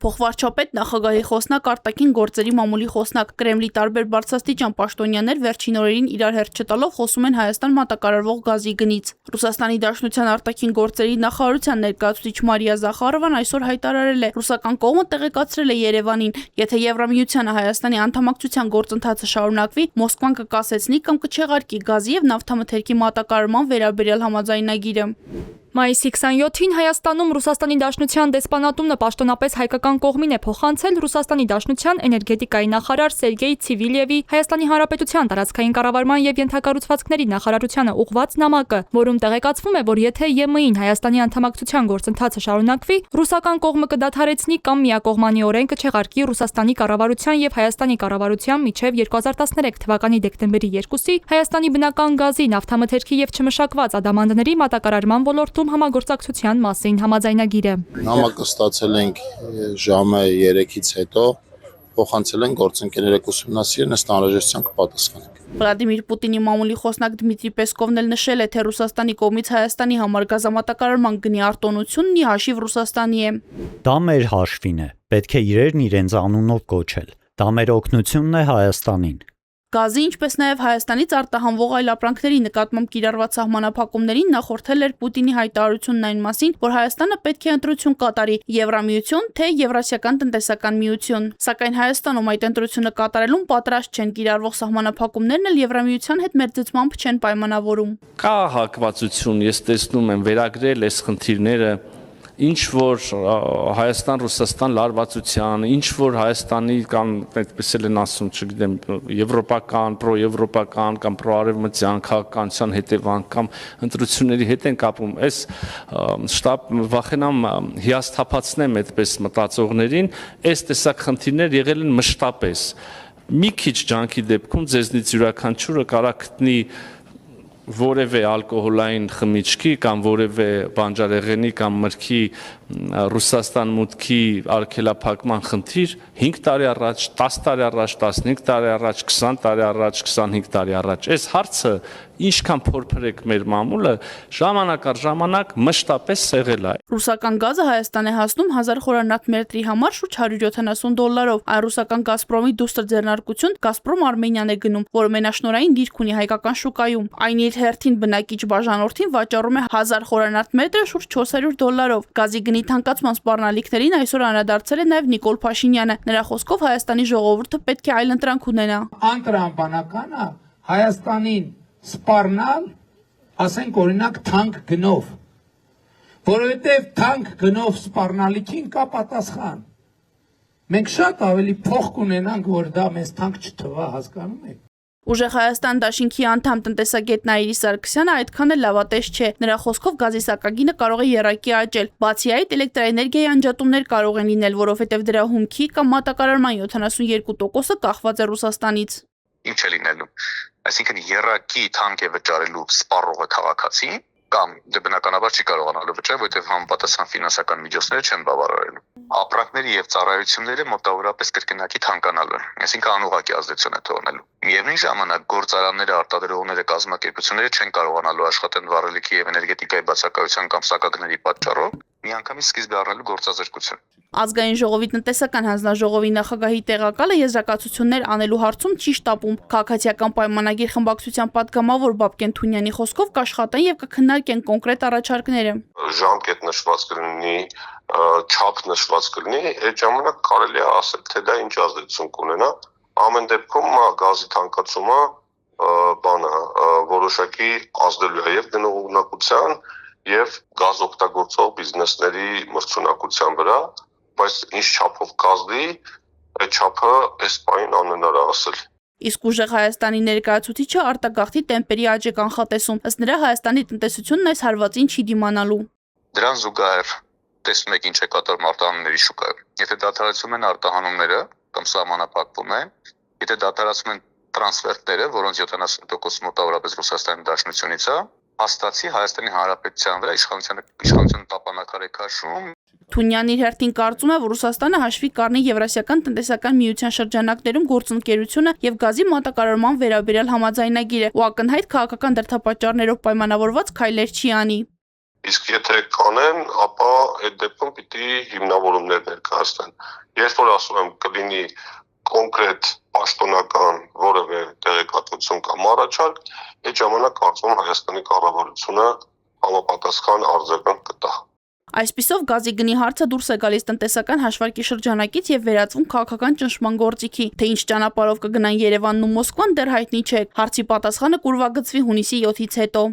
Փոխվարչապետ, նախագահի խոսնակ, արտաքին գործերի մամուլի խոսնակ, Կրեմլի տարբեր բարձրաստիճան պաշտոնյաներ վերջին օրերին իրար հերթ չտալով խոսում են Հայաստան մատակարարվող գազի գնից։ Ռուսաստանի Դաշնության արտաքին գործերի նախարարության ներկայացուցիչ Մարիա Զախարովան այսօր հայտարարել է, ռուսական կողմը տեղեկացրել է Երևանին, եթե Եվրամիությանը Հայաստանի անդամակցության գործընթացը շարունակվի, Մոսկվան կկասեցնի կամ կչեղարկի գազի և նավթամթերքի մատակարարման վերաբերյալ համաձայնագիրը։ Մայիսի 27-ին Հայաստանում Ռուսաստանի Դաշնության դեսպանատունը պաշտոնապես հայկական կողմին է փոխանցել Ռուսաստանի Դաշնության էներգետիկայի նախարար Սերգեյ Ցիվիլյևի Հայաստանի Հանրապետության տարածքային կառավարման և ենթակառուցվածքների նախարարությանը ուղղված նամակը, որում տեղեկացվում է, որ եթե ԵՄ-ին Հայաստանի անդամակցության գործընթացը շարունակվի, ռուսական կողմը կդադարեցնի կամ միակողմանի կչեղարկի Ռուսաստանի կառավարության և Հայաստանի կառավարության միջև 2013 թվականի դեկտեմբերի 2-ի Հայաստանի բնական գազի, նավթամթերքի և չմշակված ադամանդների մատակարարման ոլորտում համագործակցության մասին համաձայնագիրը։ Նամակը ստացել ենք ժամը 3-ից հետո, փոխանցել են գործընկերները ուսումնասիրեն, ըստ անհրաժեշտության կպատասխանենք։ Վլադիմիր Պուտինի մամուլի խոսնակ Դմիտրի Պեսկովն էլ նշել է, թե Ռուսաստանի կողմից Հայաստանի համար գազամատակարարման գնի արտոնությունն ի հաշիվ Ռուսաստանի է։ Դա մեր հաշվին է, պետք է իրերն իրենց անունով կոչել։ Դա մեր օգնությունն է Հայաստանին։ Գազի, ինչպես նաև Հայաստանից արտահանվող այլ ապրանքների նկատմամբ կիրառված սահմանափակումներին նախորդել էր Պուտինի հայտարարությունն այն մասին, որ Հայաստանը պետք է ընտրություն կատարի՝ Եվրամիություն, թե Եվրասիական տնտեսական միություն։ Սակայն Հայաստանում այդ ընտրությունը կատարելուն պատրաստ չեն, կիրառվող սահմանափակումներն էլ Եվրամիության հետ մերձեցմամբ չեն պայմանավորում։ Կա հակվածություն, ես տեսնում եմ, վերագրել այս խնդիրները ինչ որ Հայաստան-Ռուսաստան լարվածության, ինչ որ Հայաստանի կամ այդպես են ասում, չգիտեմ, եվրոպական, պրոեվրոպական կամ պրոարևմտյան քաղաքականության հետևանք կամ ընտրությունների հետ են կապում։ Այս շտապ վախենամ հիասթափացնեմ այդպես մտածողներին, այս տեսակ խնդիրներ եղել են մշտապես։ Մի քիչ ջանքի դեպքում ձեզնից յուրաքանչյուրը կարող գտնի որևէ ալկոհոլային խմիչքի կամ որևէ բանջարեղենի կամ մրգի Ռուսաստան մուտքի արգելափակման խնդիր 5 տարի առաջ, 10 տարի առաջ, 15 տարի առաջ, 20 տարի առաջ, 25 տարի առաջ։ Այս հարցը ինչքան փորփրեք մեր մամուլը, ժամանակ առ ժամանակ մշտապես եղել է։ Ռուսական գազը Հայաստան է հասնում 1000 խորանարդ մետրի համար շուրջ $170։ Այն ռուսական Գազպրոմի դուստր ձեռնարկություն Գազպրոմ Արմենիան է գնում, որը մենաշնորհային դիրք ունի հայկական շուկայում։ Այն իր հերթին բնակիչ բաժանորդին վաճառում է 1000 խորանարդ մետրը շուրջ $400։ Գազի գնի թանկացման սպառնալիքներին այսօր անդրադարձել է նաև Նիկոլ Փաշինյանը։ Նրա խոսքով Հայաստանի ժողովուրդը պետք է այլընտրանք ունենա։ Անտրամաբանականը Հայաստանին սպառնալ, ասենք օրինակ թանկ գնով, որովհետև թանկ գնով սպառնալիքին կա պատասխան։ Մենք շատ ավելի փող կունենանք, որ դա մեզ թանկ չթվա, հասկանում եք։ Ուժեղ Հայաստան դաշինքի անդամ տնտեսագետ Նաիրի Սարգսյանը այդքան էլ լավատես չէ։ Նրա խոսքով գազի սակագինը կարող է եռակի աճել։ Բացի այդ, էլեկտրաէներգիայի անջատումներ կարող են լինել, որովհետև դրա հումքի կամ մատակարարման 72%-ը կախված է Ռուսաստանից։ Ինչ է լինելու։ Այսինքն եռակի թանկ է վճարելու սպառողը քաղաքացին կամ դե բնականաբար չի կարողանալու վճարել, որովհետև համապատասխան ֆինանսական միջոցները չեն բավարարելու։ Ապրանքների եւ ծառայությունները մոտավորապես կրկնակի թանկանալու են, այսինքն անուղղակի ազդեցություն է թողնելու։ Միևնույն ժամանակ գործարանները, արտադրողները, կազմակերպությունները չեն կարողանալու աշխատեն վառելիքի եւ էներգետիկայի բացակայության կամ սակագների պատճառով միանգամից սկիզբ առնելու գործազրկություն։ Ազգային ժողովի տնտեսական հանձնաժողովի նախագահի տեղակալը եզրակացություններ անելու հարցում չի շտապում։ Քաղաքացիական պայմանագիր խմբակցության պատգամավոր Բաբկեն Թունյանի խոսքով կաշխատեն եւ կքննարկեն կոնկրետ առաջարկները։ Ժամկետ նշված կլինի, չափ նշված կլինի, այդ ժամանակ կարելի է ասել, թե դա ինչ ազդեցություն կունենա։ Ամեն դեպքում գազի թանկացումը որոշակի ազդելու է եւ գնողունակության եւ գազ օգտագործող բիզնեսների մրցունակության վրա, բայց ինչ չափով կազդի, այդ չափը այս պահին անհնար է ասել։ Իսկ ուժեղ Հայաստանի ներկայացուցիչը արտագաղթի տեմպերի աճ է կանխատեսում, ըստ նրա Հայաստանի տնտեսությունն այս հարվածին չի դիմանալու։ Դրան զուգահեռ տեսնում եք ինչ է կատարում արտահանումների շուկայում։ Եթե դադարեցում են արտահանումները կամ սահմանափակվում են, եթե դադարեցում են տրանսֆերտները, որոնց 70% մոտավորապես Ռուսաստանի Դաշնությունից է, հաստատի Հայաստանի Հանրապետության վրա իշխանության տապանակար է քաշում։ Թունյանն իր հերթին կարծում է, որ Ռուսաստանը հաշվի կառնի Եվրասիական տնտեսական միության շրջանակներում գործընկերությունը եւ գազի մատակարարման վերաբերյալ համաձայնագիրը ու ակնհայտ քաղաքական դրդապատճառներով պայմանավորված քայլեր չի անի։ Իսկ եթե կանեն, ապա այդ դեպքում պիտի հիմնավորումներ ներկայացնեն։ Երբ որ ասում եմ կլինի կոնկրետ պաշտոնական որևէ տեղեկատվություն կամ առաջարկ, այդ ժամանակ կարծում Հայաստանի կառավարությունը համապատասխան արձագանք կտա։ Այսպիսով գազի գնի հարցը դուրս է գալիս տնտեսական հաշվարկի շրջանակից եւ վերածվում քաղաքական ճնշման գործիքի, թե ինչ ճանապարհով կգնան Երևանն ու Մոսկվան դեռ հայտնի չէ։ Հարցի պատասխանը կուրվագծվի հունիսի 7-ից հետո։